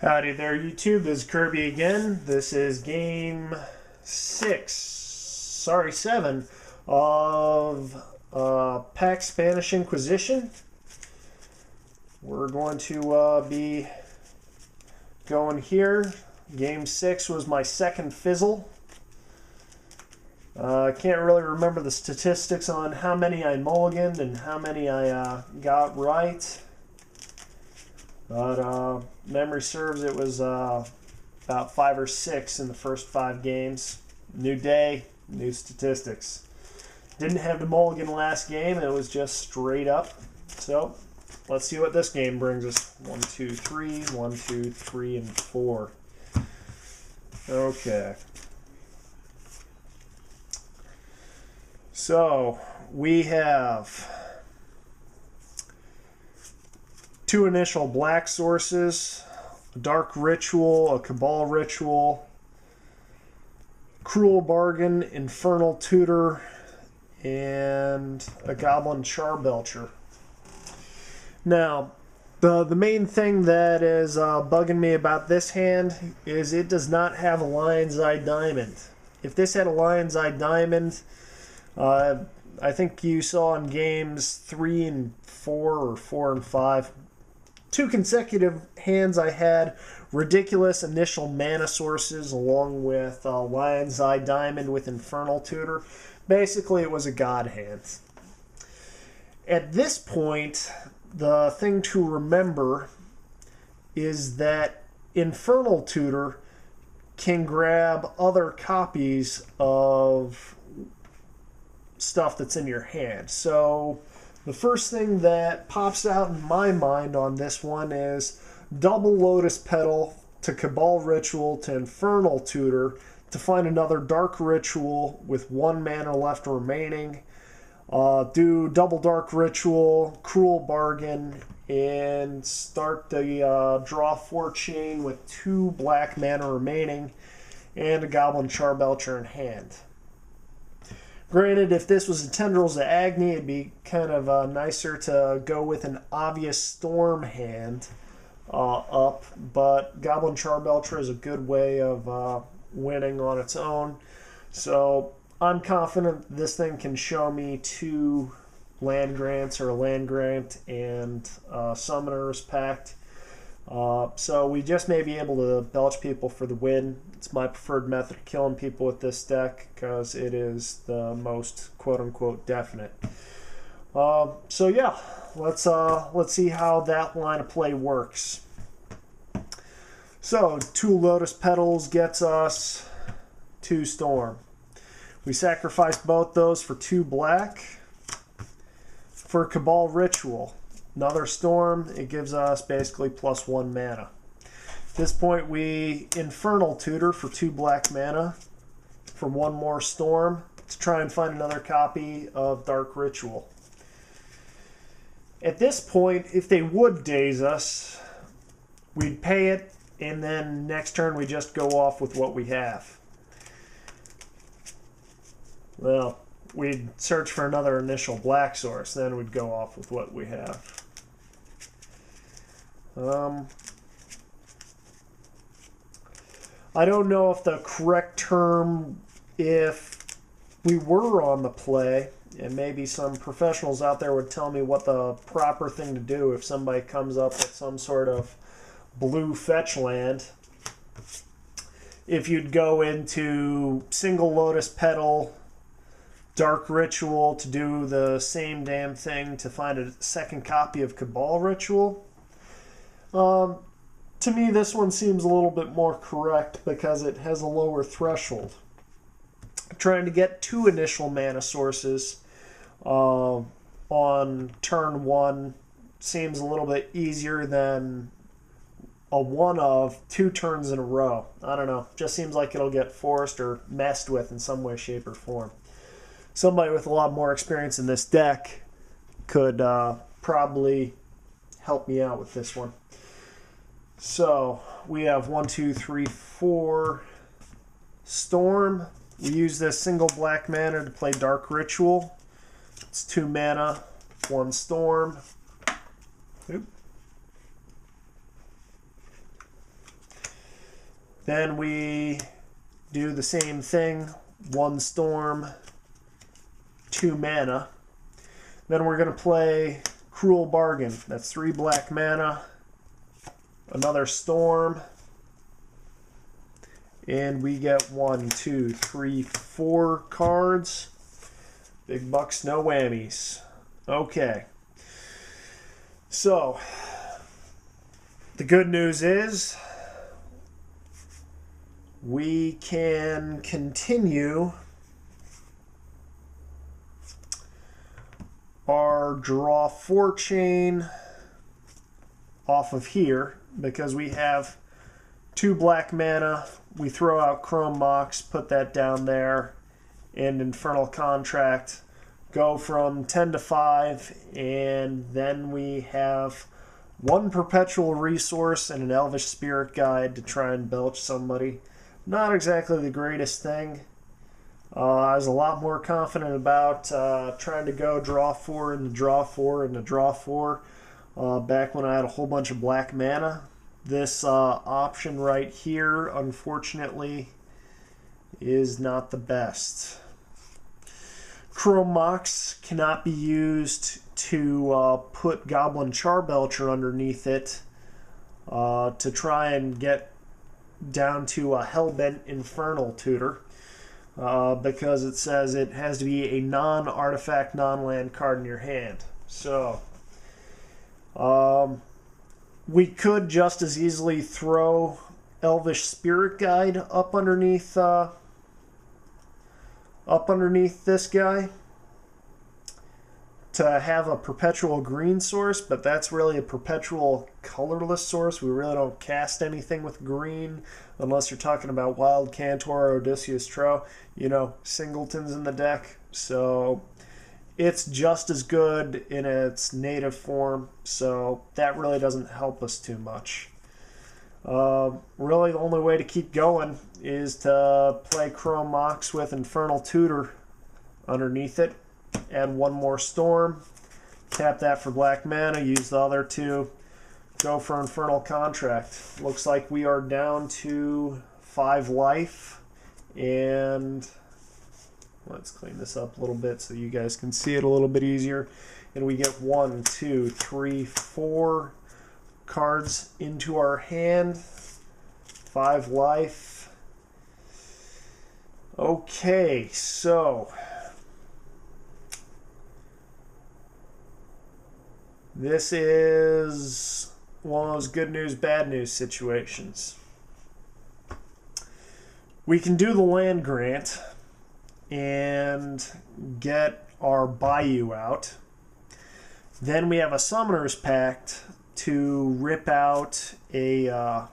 Howdy there, YouTube. This is Kirby again. This is game 7 of Pact Spanish Inquisition. We're going to be going here. Game 6 was my second fizzle. I can't really remember the statistics on how many I mulliganed and how many I got right. But memory serves, it was about 5 or 6 in the first 5 games. New day, new statistics. Didn't have the mulligan last game, it was just straight up. So let's see what this game brings us. 1, 2, 3, 1, 2, 3, and 4. Okay. So we have 2 initial black sources, a dark ritual, a cabal ritual, cruel bargain, infernal tutor, and a goblin charbelcher. Now, the main thing that is bugging me about this hand is it does not have a lion's eye diamond. If this had a lion's eye diamond, I think you saw in games 3 and 4 or 4 and 5, 2 consecutive hands I had ridiculous initial mana sources along with Lion's Eye Diamond with Infernal Tutor. Basically, it was a god hand. At this point, the thing to remember is that Infernal Tutor can grab other copies of stuff that's in your hand. So the first thing that pops out in my mind on this one is double Lotus Petal to Cabal Ritual to Infernal Tutor to find another Dark Ritual with 1 mana left remaining. Do double Dark Ritual, Cruel Bargain, and start the draw 4 chain with 2 black mana remaining and a Goblin Charbelcher in hand. Granted, if this was a Tendrils of Agni, it'd be kind of nicer to go with an obvious Storm hand up, but Goblin Charbelcher is a good way of winning on its own. So I'm confident this thing can show me 2 land grants or a land grant and Summoner's Pact. So we just may be able to belch people for the win. It's my preferred method of killing people with this deck because it is the most quote-unquote definite. So yeah, let's see how that line of play works. So 2 Lotus Petals gets us 2 Storm. We sacrifice both those for 2 black. For Cabal Ritual, another Storm, it gives us basically +1 mana. At this point, we Infernal Tutor for 2 black mana for 1 more Storm to try and find another copy of Dark Ritual. At this point, if they would daze us, we'd pay it, and then next turn we just go off with what we have. Well, we'd search for another initial black source, then we'd go off with what we have. I don't know if the correct term, if we were on the play, and maybe some professionals out there would tell me what the proper thing to do if somebody comes up with some sort of blue fetch land. If you'd go into single Lotus Petal, Dark Ritual to do the same damn thing to find a second copy of Cabal Ritual. To me, this one seems a little bit more correct because it has a lower threshold. Trying to get 2 initial mana sources on turn 1 seems a little bit easier than a 1 of 2 turns in a row. I don't know. Just seems like it'll get forced or messed with in some way, shape, or form. Somebody with a lot more experience in this deck could probably help me out with this one. So we have 1, 2, 3, 4 Storm. We use this single black mana to play Dark Ritual. It's 2 mana, 1 Storm. Oop. Then we do the same thing, 1 storm, 2 mana. Then we're going to play Cruel Bargain. That's 3 black mana, another storm, and we get 1, 2, 3, 4 cards. Big bucks, no whammies. Okay. So, the good news is we can continue our draw 4 chain off of here because we have 2 black mana. We throw out Chrome Mox, put that down there, and Infernal Contract, go from 10 to 5, and then we have 1 Perpetual Resource and an Elvish Spirit Guide to try and belch somebody. Not exactly the greatest thing. I was a lot more confident about trying to go draw 4 and draw 4 and draw 4 back when I had a whole bunch of black mana. This option right here, unfortunately, is not the best. Chrome Mox cannot be used to put Goblin Charbelcher underneath it to try and get down to a Hellbent Infernal Tutor because it says it has to be a non-artifact, non-land card in your hand. So we could just as easily throw Elvish Spirit Guide up underneath this guy to have a perpetual green source, but that's really a perpetual colorless source. We really don't cast anything with green unless you're talking about Wild Cantor or Odysseus Tro, you know, singletons in the deck. So it's just as good in its native form, so that really doesn't help us too much. Really the only way to keep going is to play Chrome Mox with Infernal Tutor underneath it, add 1 more storm, tap that for black mana, use the other 2, go for Infernal Contract. Looks like we are down to 5 life, and let's clean this up a little bit so you guys can see it a little bit easier. And we get 1, 2, 3, 4 cards into our hand. 5 life. Okay, so this is one of those good news, bad news situations. We can do the land grant and get our Bayou out. Then we have a Summoner's Pact to rip out a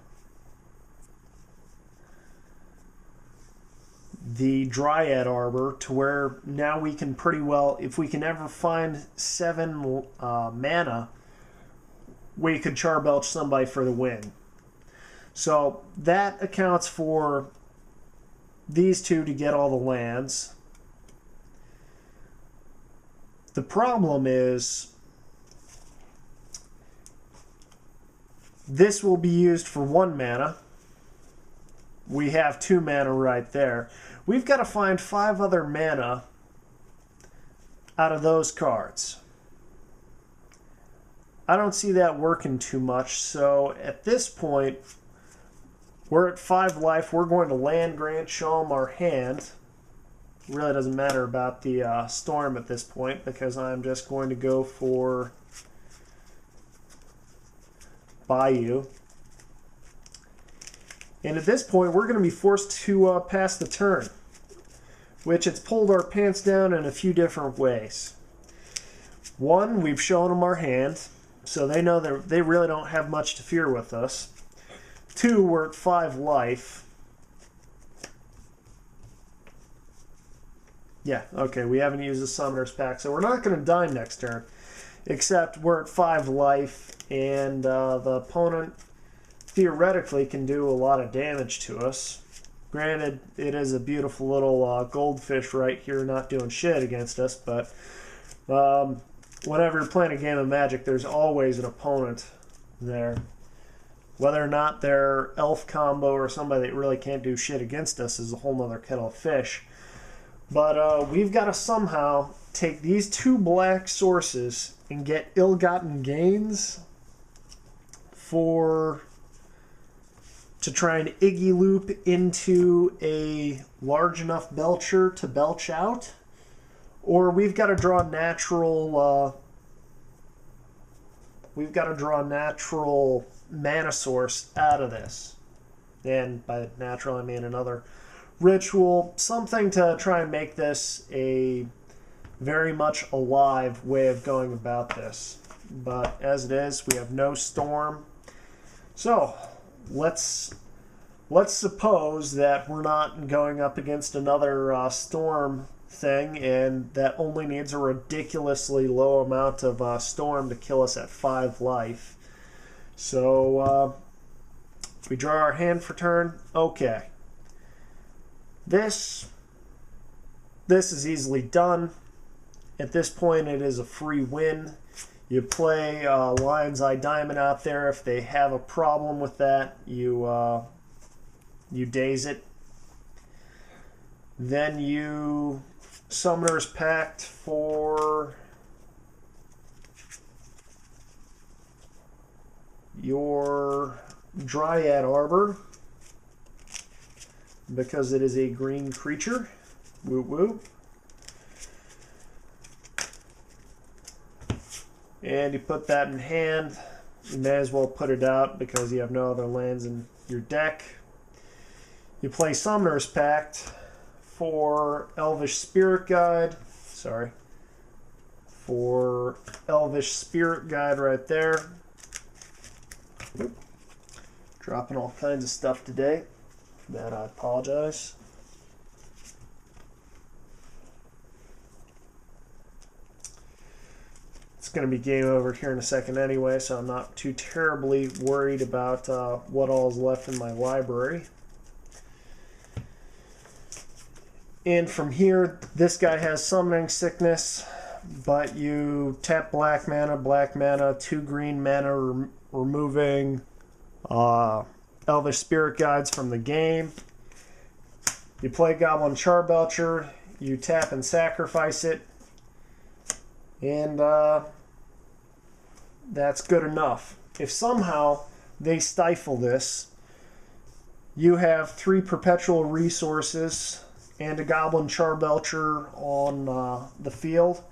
the Dryad Arbor to where now we can pretty well, if we can ever find 7 mana, we could Charbelch somebody for the win. So that accounts for these 2 to get all the lands. The problem is this will be used for 1 mana. We have 2 mana right there. We've got to find 5 other mana out of those cards. I don't see that working too much, so at this point, we're at 5 life. We're going to land grant, show them our hand. It really doesn't matter about the storm at this point because I'm just going to go for Bayou. And at this point, we're going to be forced to pass the turn, which it's pulled our pants down in a few different ways. 1, we've shown them our hand, so they know that they really don't have much to fear with us. 2, we're at 5 life. Yeah, okay, we haven't used the Summoner's Pact, so we're not going to die next turn, except we're at 5 life, and the opponent theoretically can do a lot of damage to us. Granted, it is a beautiful little goldfish right here not doing shit against us, but whenever you're playing a game of Magic, there's always an opponent there. Whether or not they're elf combo or somebody that really can't do shit against us is a whole nother kettle of fish. But we've got to somehow take these two black sources and get ill-gotten gains to try and Iggy loop into a large enough belcher to belch out, or we've got to draw natural. We've got to draw a natural mana source out of this, and by natural I mean another ritual, something to try and make this a very much alive way of going about this. But as it is, we have no storm. So let's suppose that we're not going up against another storm thing, and that only needs a ridiculously low amount of storm to kill us at 5 life. So we draw our hand for turn. Okay. This is easily done. At this point, it is a free win. You play Lion's Eye Diamond out there. If they have a problem with that, you daze it. Then you Summoner's Pact for your Dryad Arbor, because it is a green creature. Woo woo. And you put that in hand. You may as well put it out because you have no other lands in your deck. You play Summoner's Pact for Elvish Spirit Guide. Sorry. For Elvish Spirit Guide right there. Oop. Dropping all kinds of stuff today. For that I apologize. It's going to be game over here in a second anyway, so I'm not too terribly worried about what all is left in my library. And from here, this guy has Summoning Sickness, but you tap black mana, 2 green mana, removing Elvish Spirit Guides from the game. You play Goblin Charbelcher, you tap and sacrifice it, and that's good enough. If somehow they stifle this, you have 3 perpetual resources and a Goblin Charbelcher on the field.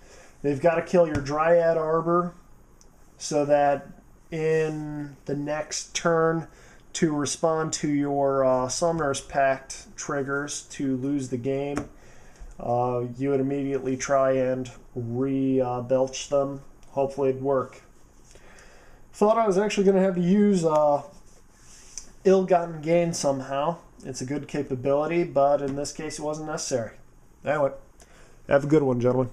They've got to kill your Dryad Arbor so that in the next turn to respond to your Summoner's Pact triggers to lose the game, you would immediately try and re-belch them. Hopefully it'd work. Thought I was actually going to have to use ill-gotten gain somehow. It's a good capability, but in this case it wasn't necessary. Anyway, have a good one, gentlemen.